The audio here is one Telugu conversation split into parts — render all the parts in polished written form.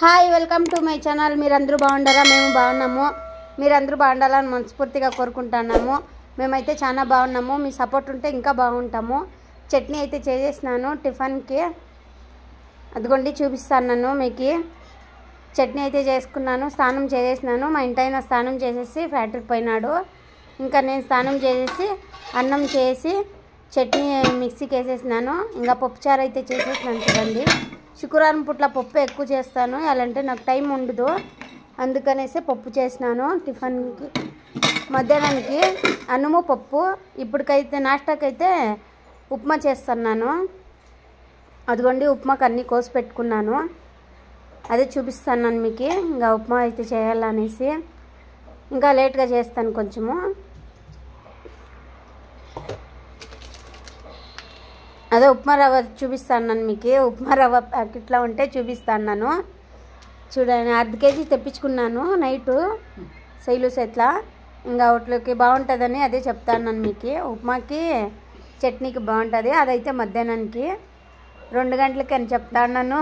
Hi welcome to my channel. మీరందరూ బాగుండారా? మేము బాగున్నాము. మీరందరూ బాగుండాలని మనస్ఫూర్తిగా కోరుకుంటున్నాము. మేమైతే చాలా బాగున్నాము. మీ సపోర్ట్ ఉంటే ఇంకా బాగుంటాము. చట్నీ అయితే చేసేసినాను టిఫిన్కి. అదిగోండి చూపిస్తాను మీకు. చట్నీ అయితే చేసుకున్నాను. స్నానం చేసేసినాను. మా ఇంటైనా స్నానం చేసేసి ఫ్యాక్టరీకి పోయినాడు. ఇంకా నేను స్నానం చేసేసి అన్నం చేసి చట్నీ మిక్సీకి వేసేసినాను. ఇంకా పప్పుచారు అయితే చేసేసినాను. చూడండి, శుక్రవారం పుట్ల పప్పు ఎక్కువ చేస్తాను, అలాంటే నాకు టైం ఉండదు. అందుకనేసి పప్పు చేసినాను టిఫిన్కి. మధ్యాహ్నానికి అన్నము పప్పు. ఇప్పటికైతే నాష్టాకైతే ఉప్మా చేస్తున్నాను. అదిగోండి ఉప్మాకి అన్నీ కోసి పెట్టుకున్నాను. అదే చూపిస్తాను మీకు. ఇంకా ఉప్మా అయితే చేయాలనేసి ఇంకా లేట్గా చేస్తాను కొంచెము. అదే ఉప్మా రవ్వ చూపిస్తాను మీకు. ఉప్మా రవ్వ ప్యాకెట్లో ఉంటే చూపిస్తాను. చూడండి, 1/2 కేజీ తెప్పించుకున్నాను నైటు శైలు సెట్లా. ఇంకా వాటిలోకి బాగుంటుందని అదే చెప్తాను మీకు. ఉప్మాకి చట్నీకి బాగుంటుంది. అదైతే మధ్యాహ్నానికి 2 గంటలకి అని చెప్తాను.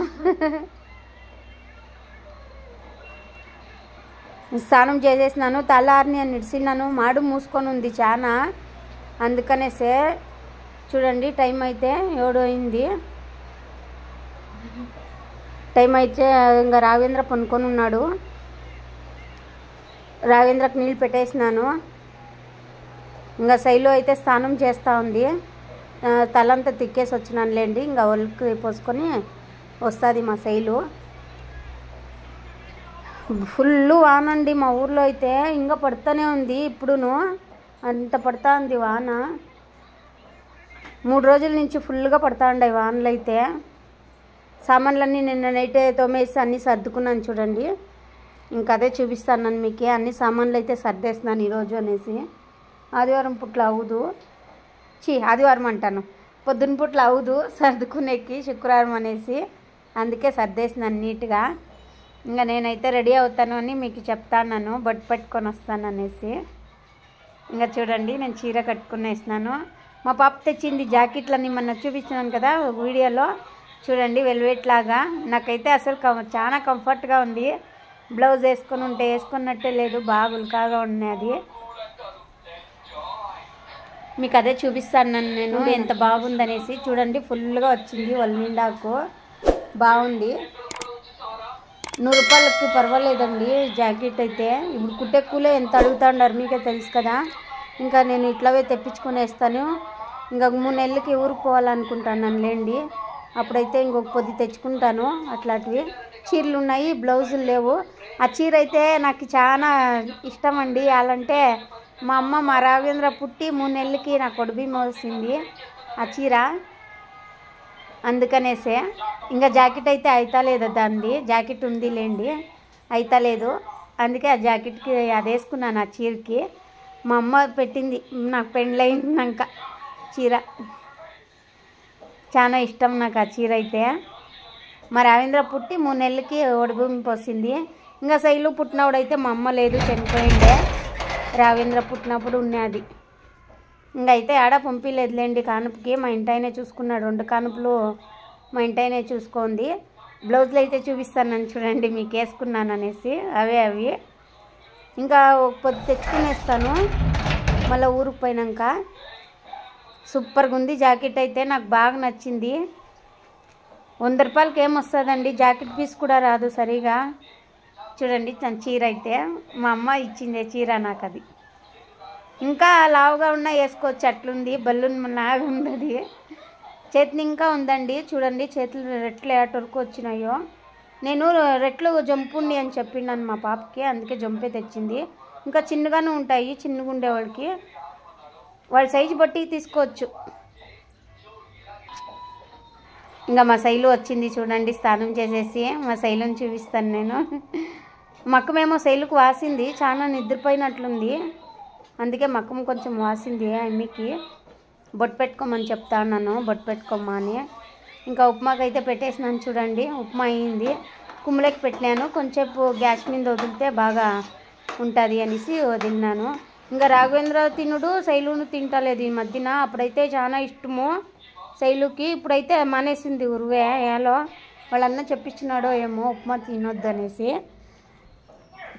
స్నానం చేసేసినాను. తలారిని అని నిడిసినాను. మాడు మూసుకొని ఉంది చాలా. అందుకనేసే చూడండి, టైం అయితే 7 అయింది. టైం అయితే ఇంకా రాఘవేంద్ర పనుకొని ఉన్నాడు. రాఘవేంద్రకి నీళ్ళు పెట్టేసినాను. ఇంకా శైలు అయితే స్నానం చేస్తూ ఉంది. తలంతా తిక్కేసి వచ్చినానులేండి. ఇంకా ఒళ్ళకి పోసుకొని వస్తుంది మా శైలు. ఫుల్ వానండి మా ఊర్లో అయితే. ఇంకా పడుతూనే ఉంది. ఇప్పుడును అంత పడుతూ ఉంది వాన. 3 రోజుల నుంచి ఫుల్గా పడుతూ ఉండే వానలు అయితే. సామాన్లన్నీ నిన్న నైటే తోమేసి అన్నీ సర్దుకున్నాను. చూడండి, ఇంకా అదే చూపిస్తాను మీకు. అన్ని సామాన్లు అయితే సర్దేస్తున్నాను ఈరోజు అనేసి. ఆదివారం పుట్ల అవుదు, ఆదివారం అంటాను, పొద్దున్న పుట్ల అవుదు సర్దుకునేకి, శుక్రవారం అనేసి. అందుకే సర్దేసినాను నీట్గా. ఇంకా నేనైతే రెడీ అవుతాను అని మీకు చెప్తాను, బొట్టు పెట్టుకొని వస్తాను అనేసి. ఇంకా చూడండి, నేను చీర కట్టుకుని వేసినాను. మా పాప తెచ్చింది జాకెట్లన్నీ మొన్న చూపించినాను కదా వీడియోలో. చూడండి, వెల్వెట్ లాగా. నాకైతే అసలు చాలా కంఫర్ట్గా ఉంది. బ్లౌజ్ వేసుకొని ఉంటే వేసుకున్నట్టే లేదు, బాగా ఉల్కాగా ఉన్నది. మీకు అదే చూపిస్తాను నేను ఎంత బాగుందనేసి. చూడండి, ఫుల్గా వచ్చింది వాళ్ళ నిండాకు, బాగుంది. 100 రూపాయలకి పర్వాలేదండి జాకెట్ అయితే. ఇప్పుడు కుట్టే కూలే ఎంత అడుగుతాండారు మీకే తెలుసు కదా. ఇంకా నేను ఇట్లావే తెప్పించుకొని వేస్తాను. ఇంకా 3 నెలలకి ఊరికి పోవాలనుకుంటాను లేండి. అప్పుడైతే ఇంకొక పొద్దు తెచ్చుకుంటాను. అట్లాంటివి చీరలు ఉన్నాయి, బ్లౌజులు లేవు. ఆ చీర అయితే నాకు చాలా ఇష్టం అండి. అలాంటే మా అమ్మ మా రాఘవేంద్ర పుట్టి 3 నెలలకి నాకు ఒడిబి మోసింది ఆ చీర. అందుకనేసే ఇంకా జాకెట్ అయితే అయితలేదు. దాన్ని జాకెట్ ఉంది లేండి, అయితలేదు. అందుకే ఆ జాకెట్కి అది వేసుకున్నాను, ఆ చీరకి. మా అమ్మ పెట్టింది నాకు పెండ్లైనాక చీర. చాలా ఇష్టం నాకు ఆ చీర అయితే. మా రావేంద్ర పుట్టి 3 నెలలకి ఒడిభూమి పోసింది. ఇంకా శైలు పుట్టినప్పుడైతే మా అమ్మ లేదు, చనిపోయిండే. రావేంద్ర పుట్టినప్పుడు ఉన్నది. ఇంకా అయితే ఆడ పంపించలేదులేండి కానుపుకి. మా ఇంటైనే చూసుకున్నాడు. 2 కానుపులు మా ఇంటైనే చూసుకుంది. బ్లౌజులు అయితే చూపిస్తాను చూడండి మీకు, వేసుకున్నాను అనేసి. అవి ఇంకా ఒక పొద్దు తెచ్చుకునేస్తాను మళ్ళీ ఊరికి పోయినాక. సూపర్గా ఉంది జాకెట్ అయితే, నాకు బాగా నచ్చింది. 100 రూపాయలకి ఏమొస్తుందండి, జాకెట్ పీస్ కూడా రాదు సరిగా. చూడండి చీర అయితే మా అమ్మ ఇచ్చిందే చీర నాకు. అది ఇంకా లావుగా ఉన్నా వేసుకోవచ్చు, అట్లుంది. బల్లూన్ లాగా ఉంది. చేతిని ఇంకా ఉందండి. చూడండి, చేతులు రెట్లు ఎటవరకు వచ్చినాయో. నేను రెట్లు జంపుండి అని చెప్పిండాను మా పాపకి, అందుకే జంపే తెచ్చింది. ఇంకా చిన్నగానే ఉంటాయి, చిన్నగా ఉండేవాళ్ళకి వాళ్ళ సైజు బట్టి తీసుకోవచ్చు. ఇంకా మా శైలు వచ్చింది చూడండి, స్నానం చేసేసి. మా శైలుని చూపిస్తాను నేను. మక్కమేమో శైలుకు వాసింది, చాలా నిద్రపోయినట్లుంది. అందుకే మక్కం కొంచెం వాసింది. అమ్మకి బొట్టు పెట్టుకోమని చెప్తాను, బొట్టు పెట్టుకోమ్మా అని. ఇంకా ఉప్మాకి అయితే పెట్టేసినాను చూడండి. ఉప్మా అయింది. కుమ్మలకి పెట్టినాను. కొంచెంసేపు గ్యాస్ మీద వదిలితే బాగా ఉంటుంది అనేసి వదిలినాను. ఇంకా రాఘవేంద్ర తినుడు, శైలును తింటలేదు ఈ మధ్యన. అప్పుడైతే చాలా ఇష్టము శైలుకి, ఇప్పుడైతే మానేసింది ఉరువే ఏలో. వాళ్ళన్న చెప్పించినాడో ఏమో ఉప్మా తినొద్దు అనేసి.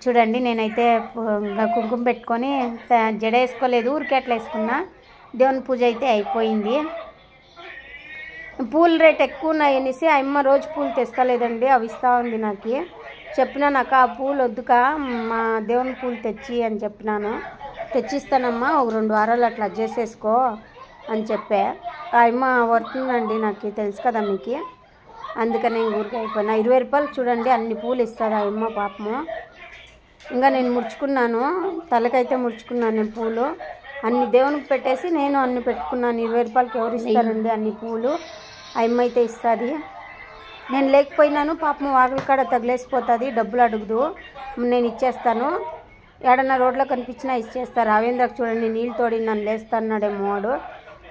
చూడండి నేనైతే ఇంకా కుంకుమ పెట్టుకొని జడ వేసుకోలేదు, ఊరికే అట్లా వేసుకున్నా. దేవుని పూజ అయితే అయిపోయింది. పూల రేట్ ఎక్కువ ఉన్నాయి అనేసి అమ్మ రోజు పూలు తెస్తలేదండి, అవి ఇస్తూ ఉంది. నాకు చెప్పినా నాకు ఆ పూలు వద్దుకా మా దేవుని పూలు తెచ్చి అని చెప్పినాను. తెచ్చిస్తానమ్మా, ఒక 2 వారాలు అట్లా చేసేసుకో అని చెప్పా. ఆ అమ్మ వర్తుందండి, నాకు తెలుసు కదా మీకు, అందుకని నేను ఊరికి అయిపోయినా. 20 రూపాయలు చూడండి అన్ని పూలు ఇస్తుంది ఆ అమ్మ పాపము. ఇంకా నేను ముడుచుకున్నాను, తలకైతే ముడుచుకున్నాను నేను పూలు అన్ని దేవునికి పెట్టేసి నేను అన్ని పెట్టుకున్నాను. 20 రూపాయలకి ఎవరు ఇస్తారండి అన్ని పూలు, ఆ అమ్మ అయితే ఇస్తుంది. నేను లేకపోయినాను పాపం వాకిలి కాడ తగిలేసిపోతుంది, డబ్బులు అడుగుదు, నేను ఇచ్చేస్తాను. ఏడన్నా రోడ్లో కనిపించినా ఇచ్చేస్తారు. రావేంద్రకు చూడండి నీళ్ళు తోడి నన్ను లేస్తాన్నాడేమో వాడు,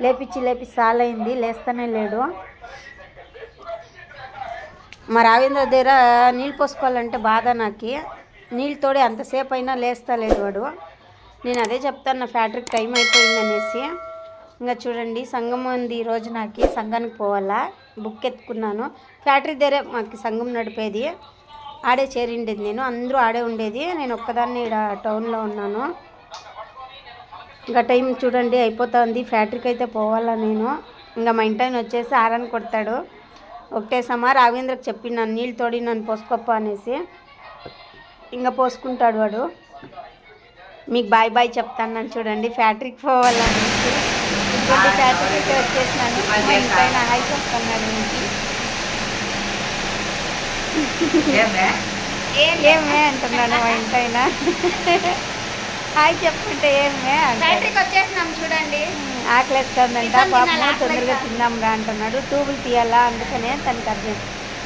లేపి సాలైంది, లేస్తానే లేడు. మా రావేంద్ర దగ్గర నీళ్ళు పోసుకోవాలంటే బాధ నాకు, నీళ్ళు తోడి అంతసేపు అయినా లేస్తలేదు వాడు. నేను అదే చెప్తాను, నా ఫ్యాక్టరీకి టైం అయిపోయింది అనేసి. ఇంకా చూడండి సంఘం ఉంది ఈరోజు, నాకు సంఘానికి పోవాలా, బుక్ ఎత్తుకున్నాను. ఫ్యాక్టరీ దగ్గరే మాకు సంఘం నడిపేది, ఆడే చేరిండేది నేను, అందరూ ఆడే ఉండేది, నేను ఒక్కదాన్ని ఇక్కడ టౌన్లో ఉన్నాను. ఇంకా టైం చూడండి అయిపోతుంది, ఫ్యాక్టరీకి అయితే పోవాలా నేను. ఇంకా మా ఇంటాయన వచ్చేసి ఆరని కొడతాడు. ఒకటే రావేంద్రకు చెప్పి నన్ను నీళ్ళు తోడి నన్ను పోసుకోప్ప అనేసి, ఇంకా పోసుకుంటాడు వాడు. మీకు బాయ్ చెప్తాను నన్ను చూడండి, ఫ్యాక్టరీకి పోవాలనేసి. ఇంకోటి ఫ్యాక్టరీకి అయితే వచ్చేసినాను. మా ఇంటాయన హాయ్ చెప్తున్నాడు మీకు. ఏమే అంటున్నాను మా ఇంటాయన, హాయ్ చెప్పుకుంటే ఏమే ఫ్యాక్టరీకి వచ్చేసినాం చూడండి. ఆకలేస్తుందంట పాపము, తొందరగా తిందాం రా అంటున్నాడు. ట్యూబులు తీయాలా, అందుకనే తనకి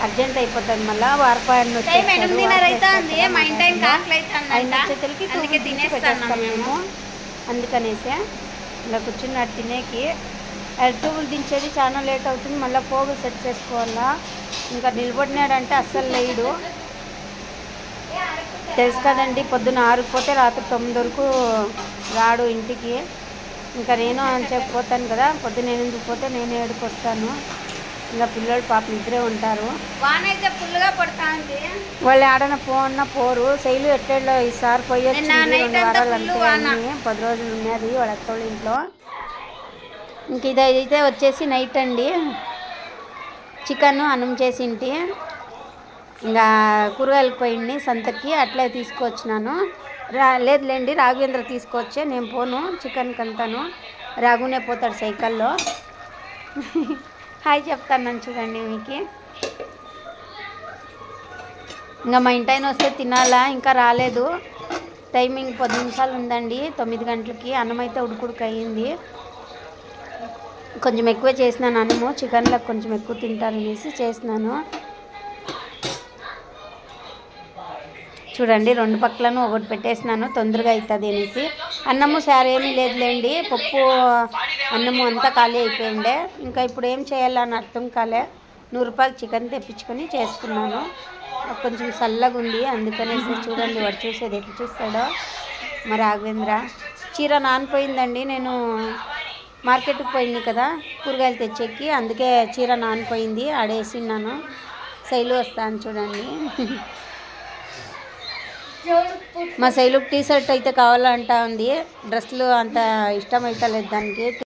అర్జెంట్ అయిపోతుంది. మళ్ళీ వారపాయన్ని మేము, అందుకనేసి ఇలా కూర్చున్నాడు తినేకి. ట్యూబులు దించేది చాలా లేట్ అవుతుంది, మళ్ళీ పోగు సెట్ చేసుకోవాలా. ఇంకా నిలబడినాడంటే అస్సలు లేడు, తెలుసు కదండి. పొద్దున్న 6కి పోతే రాత్రి 9 వరకు రాడు ఇంటికి. ఇంకా నేను అని చెప్పిపోతాను కదా, పొద్దున్న 8కి పోతే నేను 7కి వస్తాను. ఇంకా పిల్లలు పాపం ఇద్దరే ఉంటారు. వానైతే ఫుల్గా పడుతుంది, వాళ్ళు ఆడన పోన్నా పోరు. శైలు ఎట్టేళ్ళు ఈసారి పోయొచ్చు 2 వారాలు అంతే, 10 రోజులు ఉన్నది వాళ్ళ అత్తోళ్ళ ఇంట్లో. ఇంక ఇదైతే వచ్చేసి నైట్ అండి, చికెన్ అన్నం చేసింటి. ఇంకా కూరగాయలకు పోయింది సంతకి, అట్లే తీసుకొచ్చినాను. లేదులేండి రాఘవేంద్ర తీసుకొచ్చే, నేను పోను చికెన్కి అంతాను, రాఘునే పోతాడు సైకిల్లో. హాయ్ చెప్తాను చూడండి మీకు. ఇంకా మా ఇంటాయన వస్తే తినాలా, ఇంకా రాలేదు. టైమింగ్ 10 నిమిషాలు ఉందండి, 9 గంటలకి. అన్నం అయితే ఉడుకుడుకు అయ్యింది. కొంచెం ఎక్కువ చేసినాను అన్నము, చికెన్లో కొంచెం ఎక్కువ తింటారనేసి చేసినాను. చూడండి 2 పక్కలను ఒకటి పెట్టేసినాను, తొందరగా అవుతుంది అనేసి. అన్నము సార్ ఏమీ లేదులేండి, పప్పు అన్నము అంతా ఖాళీ అయిపోయిండే. ఇంకా ఇప్పుడు ఏం చేయాలని అర్థం కాలే. 100 రూపాయలు చికెన్ తెప్పించుకొని చేసుకున్నాను. కొంచెం చల్లగా ఉంది అందుకనేసి. చూడండి వాడు చూసేది ఎట్లా చూస్తాడో మరి. రాఘవేంద్ర చీర నానిపోయిందండి, నేను మార్కెట్కి పోయింది కదా కూరగాయలు తెచ్చేకి, అందుకే చీర నానిపోయింది, ఆడేసిన్నాను. శైలు వస్తాను చూడండి. మా శైలుకి టీ షర్ట్ అయితే కావాలంటా ఉంది, డ్రెస్సులు అంత ఇష్టం అయితే లేదు దానికి.